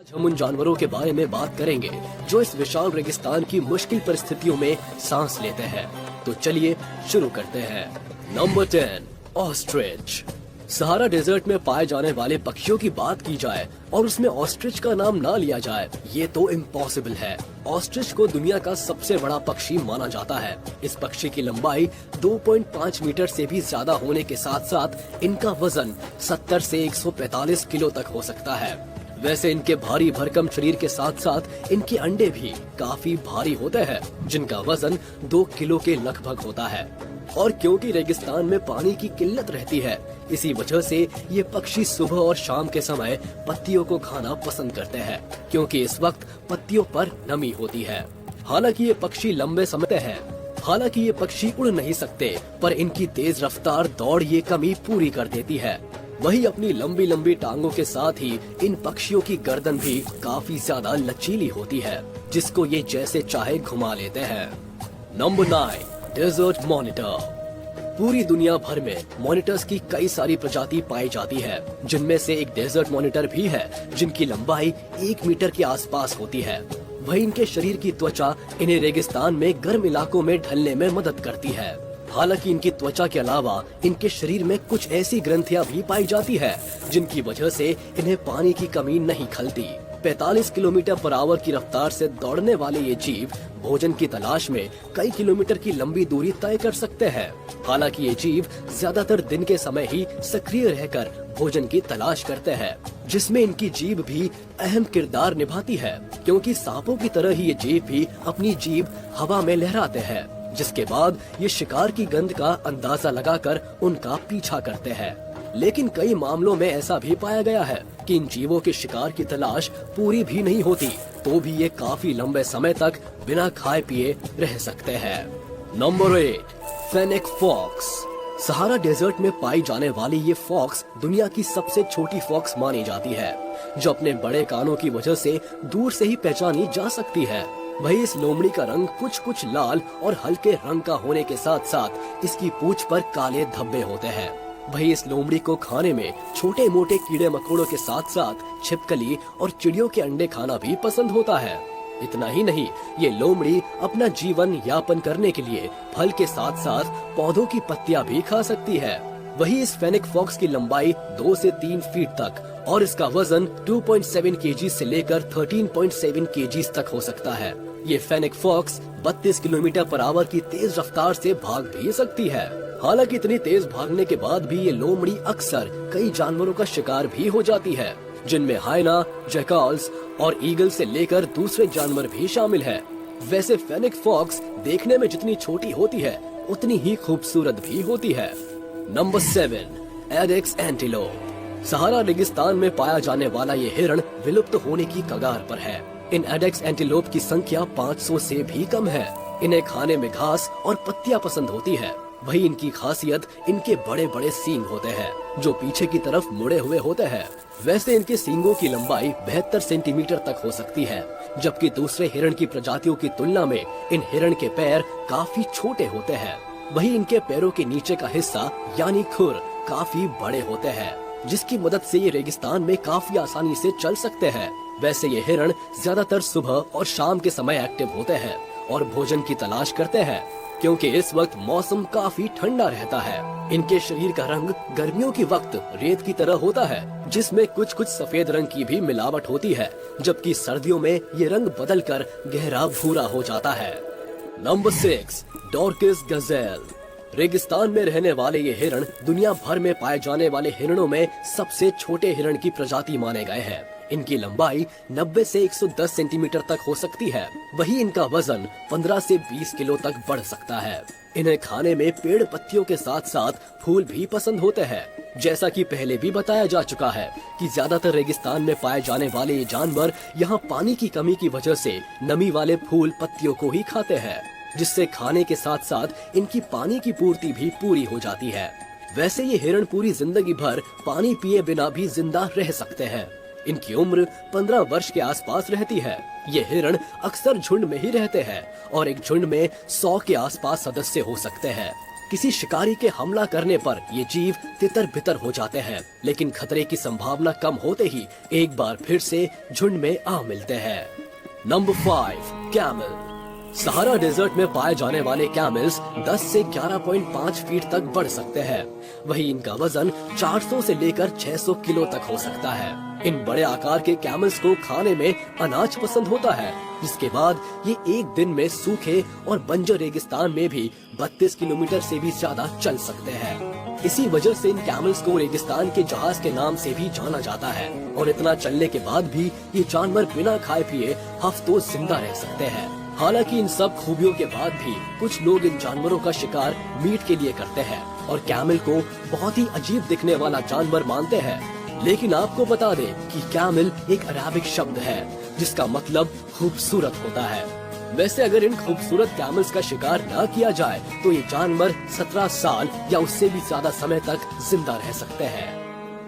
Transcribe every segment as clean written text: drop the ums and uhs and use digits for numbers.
हम उन जानवरों के बारे में बात करेंगे जो इस विशाल रेगिस्तान की मुश्किल परिस्थितियों में सांस लेते हैं। तो चलिए शुरू करते हैं। Number 10, ostrich. सहारा डेजर्ट में पाए जाने वाले पक्षियों की बात की जाए और उसमें ऑस्ट्रिच का नाम ना लिया जाए, ये तो इम्पॉसिबल है। ऑस्ट्रिच को दुनिया का सबसे बड़ा पक्षी माना जाता है। इस पक्षी की लंबाई 2.5 मीटर से भी ज्यादा होने के साथ साथ इनका वजन 70 से 145 किलो तक हो सकता है। वैसे इनके भारी भरकम शरीर के साथ साथ इनके अंडे भी काफी भारी होते हैं, जिनका वजन 2 किलो के लगभग होता है। और क्योंकि रेगिस्तान में पानी की किल्लत रहती है, इसी वजह से ये पक्षी सुबह और शाम के समय पत्तियों को खाना पसंद करते हैं, क्योंकि इस वक्त पत्तियों पर नमी होती है। हालांकि ये पक्षी लंबे समय है हालांकि ये पक्षी उड़ नहीं सकते, पर इनकी तेज रफ्तार दौड़ ये कमी पूरी कर देती है। वही अपनी लंबी लंबी टांगों के साथ ही इन पक्षियों की गर्दन भी काफी ज्यादा लचीली होती है, जिसको ये जैसे चाहे घुमा लेते हैं। Number 9, desert monitor. पूरी दुनिया भर में मॉनिटर्स की कई सारी प्रजाति पाई जाती है, जिनमें से एक डेजर्ट मॉनिटर भी है, जिनकी लंबाई 1 मीटर के आसपास होती है। वही इनके शरीर की त्वचा इन्हें रेगिस्तान में गर्म इलाकों में ढलने में मदद करती है। हालांकि इनकी त्वचा के अलावा इनके शरीर में कुछ ऐसी ग्रंथियां भी पाई जाती है, जिनकी वजह से इन्हें पानी की कमी नहीं खलती। 45 किलोमीटर पर आवर की रफ्तार से दौड़ने वाले ये जीव भोजन की तलाश में कई किलोमीटर की लंबी दूरी तय कर सकते हैं। हालांकि ये जीव ज्यादातर दिन के समय ही सक्रिय रहकर भोजन की तलाश करते हैं, जिसमें इनकी जीभ भी अहम किरदार निभाती है, क्योंकि सांपों की तरह ही ये जीव भी अपनी जीभ हवा में लहराते हैं, जिसके बाद ये शिकार की गंध का अंदाजा लगाकर उनका पीछा करते हैं। लेकिन कई मामलों में ऐसा भी पाया गया है कि इन जीवों के शिकार की तलाश पूरी भी नहीं होती, तो भी ये काफी लंबे समय तक बिना खाए पिए रह सकते हैं। Number 8, fennec fox. Sahara desert में पाई जाने वाली ये फॉक्स दुनिया की सबसे छोटी फॉक्स मानी जाती है, जो अपने बड़े कानों की वजह से दूर से ही पहचानी जा सकती है। वही इस लोमड़ी का रंग कुछ लाल और हल्के रंग का होने के साथ साथ इसकी पूंछ पर काले धब्बे होते हैं। वही इस लोमड़ी को खाने में छोटे मोटे कीड़े मकोड़ों के साथ साथ छिपकली और चिड़ियों के अंडे खाना भी पसंद होता है। इतना ही नहीं, ये लोमड़ी अपना जीवन यापन करने के लिए फल के साथ साथ पौधों की पत्तियां भी खा सकती है। वही इस फेनिक फॉक्स की लंबाई 2 से 3 फीट तक और इसका वजन 2.7 केजी से लेकर 13.7 केजी तक हो सकता है। ये fennec fox 32 kilometre per hour की तेज रफ्तार से भाग भी सकती है। हालांकि इतनी तेज भागने के बाद भी ये लोमड़ी अक्सर कई जानवरों का शिकार भी हो जाती है, जिनमें हाइना, जैकल्स और ईगल से लेकर दूसरे जानवर भी शामिल है। वैसे फेनिक फॉक्स देखने में जितनी छोटी होती है, उतनी ही खूबसूरत भी होती है। Number 7, एडेक्स antelope. सहारा रेगिस्तान में पाया जाने वाला ये हिरण विलुप्त होने की कगार पर है। इन एडेक्स एंटीलोप की संख्या 500 से भी कम है। इन्हें खाने में घास और पत्तियां पसंद होती है। वही इनकी खासियत इनके बड़े बड़े सींग होते हैं, जो पीछे की तरफ मुड़े हुए होते हैं। वैसे इनके सींगों की लंबाई 72 सेंटीमीटर तक हो सकती है, जबकि दूसरे हिरण की प्रजातियों की तुलना में इन हिरण के पैर काफी छोटे होते हैं। वही इनके पैरों के नीचे का हिस्सा यानी खुर काफी बड़े होते हैं, जिसकी मदद से ये रेगिस्तान में काफी आसानी से चल सकते हैं। वैसे ये हिरण ज्यादातर सुबह और शाम के समय एक्टिव होते हैं और भोजन की तलाश करते हैं, क्योंकि इस वक्त मौसम काफी ठंडा रहता है। इनके शरीर का रंग गर्मियों के वक्त रेत की तरह होता है, जिसमें कुछ सफेद रंग की भी मिलावट होती है, जबकि सर्दियों में ये रंग बदलकर गहरा भूरा हो जाता है। Number 6, dorcas gazelle. रेगिस्तान में रहने वाले ये हिरण दुनिया भर में पाए जाने वाले हिरणों में सबसे छोटे हिरण की प्रजाति माने गए हैं। इनकी लंबाई 90 से 110 सेंटीमीटर तक हो सकती है। वही इनका वजन 15 से 20 किलो तक बढ़ सकता है। इन्हें खाने में पेड़ पत्तियों के साथ साथ फूल भी पसंद होते हैं। जैसा कि पहले भी बताया जा चुका है कि ज्यादातर रेगिस्तान में पाए जाने वाले ये जानवर यहाँ पानी की कमी की वजह से नमी वाले फूल पत्तियों को ही खाते हैं, जिससे खाने के साथ साथ इनकी पानी की पूर्ति भी पूरी हो जाती है। वैसे ये हिरण पूरी जिंदगी भर पानी पिए बिना भी जिंदा रह सकते हैं। इनकी उम्र 15 वर्ष के आसपास रहती है। ये हिरण अक्सर झुंड में ही रहते हैं और एक झुंड में 100 के आसपास सदस्य हो सकते हैं। किसी शिकारी के हमला करने पर ये जीव तितर बितर हो जाते हैं, लेकिन खतरे की संभावना कम होते ही एक बार फिर से झुंड में आ मिलते हैं। Number 5, camel. सहारा डेजर्ट में पाए जाने वाले कैमल्स 10 से 11.5 फीट तक बढ़ सकते हैं। वहीं इनका वजन 400 से लेकर 600 किलो तक हो सकता है। इन बड़े आकार के कैमल्स को खाने में अनाज पसंद होता है, जिसके बाद ये एक दिन में सूखे और बंजर रेगिस्तान में भी 32 किलोमीटर से भी ज्यादा चल सकते हैं। इसी वजह से इन कैमल्स को रेगिस्तान के जहाज के नाम से भी जाना जाता है। और इतना चलने के बाद भी ये जानवर बिना खाए पिए हफ्तों जिंदा रह सकते हैं। हालांकि इन सब खूबियों के बाद भी कुछ लोग इन जानवरों का शिकार मीट के लिए करते हैं और कैमल को बहुत ही अजीब दिखने वाला जानवर मानते हैं। लेकिन आपको बता दें कि कैमल एक अराबिक शब्द है जिसका मतलब खूबसूरत होता है। वैसे अगर इन खूबसूरत कैमल्स का शिकार न किया जाए तो ये जानवर 17 साल या उससे भी ज्यादा समय तक जिंदा रह सकते हैं।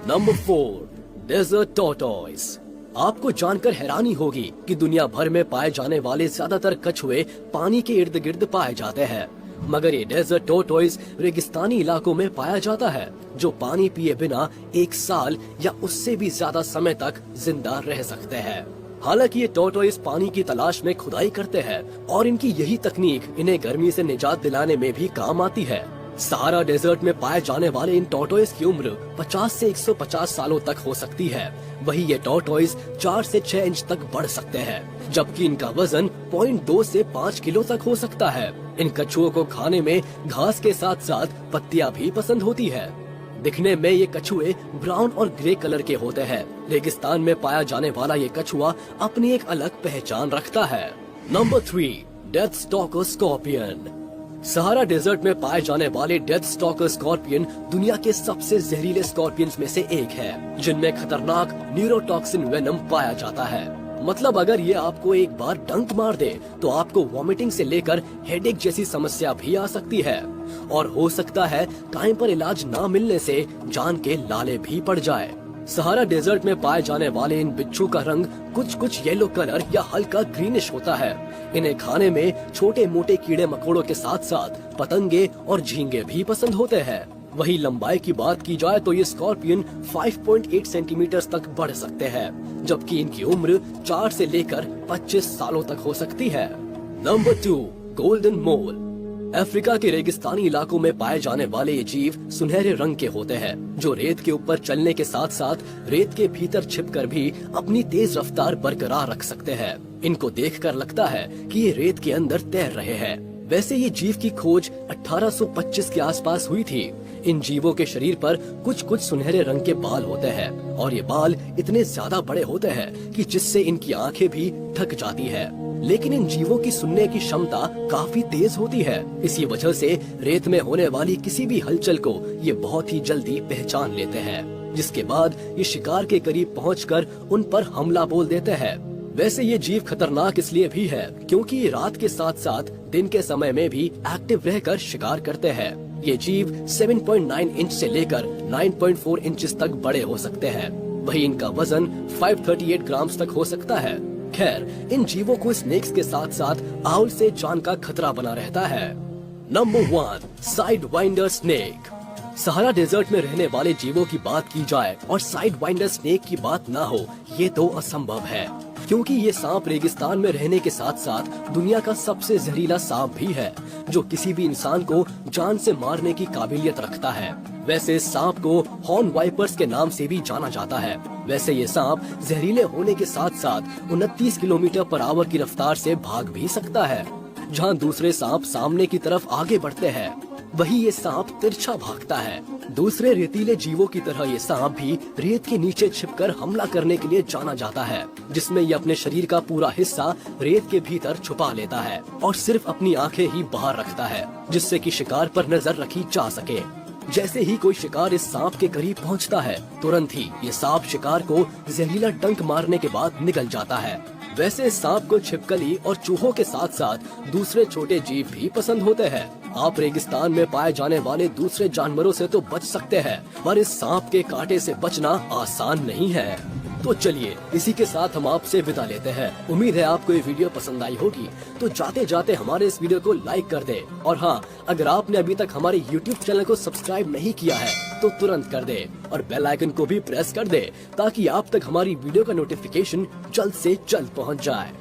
Number 4, desert tortoise. आपको जानकर हैरानी होगी कि दुनिया भर में पाए जाने वाले ज्यादातर कछुए पानी के इर्द गिर्द पाए जाते हैं, मगर ये डेजर्ट टॉर्टोइस रेगिस्तानी इलाकों में पाया जाता है, जो पानी पिए बिना 1 साल या उससे भी ज्यादा समय तक जिंदा रह सकते हैं। हालांकि ये टॉर्टोइस पानी की तलाश में खुदाई करते हैं और इनकी यही तकनीक इन्हें गर्मी से निजात दिलाने में भी काम आती है। सहारा डेजर्ट में पाए जाने वाले इन टॉर्टोइस की उम्र 50 से 150 सालों तक हो सकती है। वही ये टॉर्टोइस 4 से 6 इंच तक बढ़ सकते हैं, जबकि इनका वजन 0.2 से 5 किलो तक हो सकता है। इन कछुओं को खाने में घास के साथ साथ पत्तियां भी पसंद होती है। दिखने में ये कछुए ब्राउन और ग्रे कलर के होते हैं। रेगिस्तान में पाया जाने वाला ये कछुआ अपनी एक अलग पहचान रखता है। Number 3, death stalker scorpion. Sahara desert में पाए जाने वाले डेथ स्टॉकर स्कॉर्पियन दुनिया के सबसे जहरीले स्कॉर्पियंस में से एक है, जिनमें खतरनाक न्यूरोटॉक्सिन वेनम पाया जाता है। मतलब अगर ये आपको एक बार डंक मार दे तो आपको वॉमिटिंग से लेकर हेडेक जैसी समस्या भी आ सकती है और हो सकता है टाइम पर इलाज न मिलने से जान के लाले भी पड़ जाए। सहारा डेजर्ट में पाए जाने वाले इन बिच्छू का रंग कुछ येलो कलर या हल्का ग्रीनिश होता है। इन्हें खाने में छोटे मोटे कीड़े मकोड़ों के साथ साथ पतंगे और झींगे भी पसंद होते हैं। वही लंबाई की बात की जाए तो ये स्कॉर्पियन 5.8 सेंटीमीटर तक बढ़ सकते हैं, जबकि इनकी उम्र 4 से लेकर 25 सालों तक हो सकती है। नंबर 2, गोल्डन मोल। अफ्रीका के रेगिस्तानी इलाकों में पाए जाने वाले ये जीव सुनहरे रंग के होते हैं, जो रेत के ऊपर चलने के साथ साथ रेत के भीतर छिपकर भी अपनी तेज रफ्तार बरकरार रख सकते हैं। इनको देखकर लगता है कि ये रेत के अंदर तैर रहे हैं। वैसे ये जीव की खोज 1825 के आसपास हुई थी। इन जीवों के शरीर पर कुछ सुनहरे रंग के बाल होते हैं और ये बाल इतने ज्यादा बड़े होते हैं कि जिससे इनकी आंखें भी ढक जाती है। लेकिन इन जीवों की सुनने की क्षमता काफी तेज होती है। इसी वजह से रेत में होने वाली किसी भी हलचल को ये बहुत ही जल्दी पहचान लेते हैं, जिसके बाद ये शिकार के करीब पहुंचकर उन पर हमला बोल देते हैं। वैसे ये जीव खतरनाक इसलिए भी है क्योंकि ये रात के साथ साथ दिन के समय में भी एक्टिव रहकर शिकार करते हैं। ये जीव 7.9 इंच से लेकर 9.4 इंच तक बड़े हो सकते हैं। वही इनका वजन 538 ग्राम तक हो सकता है। खैर, इन जीवों को स्नेक्स के साथ साथ आउल से जान का खतरा बना रहता है। Number 1, sidewinder snake. Sahara desert में रहने वाले जीवों की बात की जाए और साइड वाइंडर स्नेक की बात ना हो, ये तो असंभव है, क्योंकि ये सांप रेगिस्तान में रहने के साथ साथ दुनिया का सबसे जहरीला सांप भी है, जो किसी भी इंसान को जान से मारने की काबिलियत रखता है। वैसे इस सांप को हॉर्न वाइपर्स के नाम से भी जाना जाता है। वैसे ये सांप जहरीले होने के साथ साथ 29 किलोमीटर पर आवर की रफ्तार से भाग भी सकता है। जहां दूसरे सांप सामने की तरफ आगे बढ़ते हैं, वही ये सांप तिरछा भागता है। दूसरे रेतीले जीवों की तरह ये सांप भी रेत के नीचे छिपकर हमला करने के लिए जाना जाता है, जिसमें ये अपने शरीर का पूरा हिस्सा रेत के भीतर छुपा लेता है और सिर्फ अपनी आंखें ही बाहर रखता है, जिससे कि शिकार पर नजर रखी जा सके। जैसे ही कोई शिकार इस सांप के करीब पहुंचता है, तुरंत ही ये सांप शिकार को जहरीला डंक मारने के बाद निकल जाता है। वैसे इस सांप को छिपकली और चूहों के साथ साथ दूसरे छोटे जीव भी पसंद होते हैं। आप रेगिस्तान में पाए जाने वाले दूसरे जानवरों से तो बच सकते हैं, पर इस सांप के कांटे से बचना आसान नहीं है। तो चलिए इसी के साथ हम आपसे विदा लेते हैं। उम्मीद है आपको ये वीडियो पसंद आई होगी। तो जाते जाते हमारे इस वीडियो को लाइक कर दे, और हाँ, अगर आपने अभी तक हमारे YouTube चैनल को सब्सक्राइब नहीं किया है तो तुरंत कर दे, और बेल आइकन को भी प्रेस कर दे ताकि आप तक हमारी वीडियो का नोटिफिकेशन जल्द से जल्द पहुंच जाए।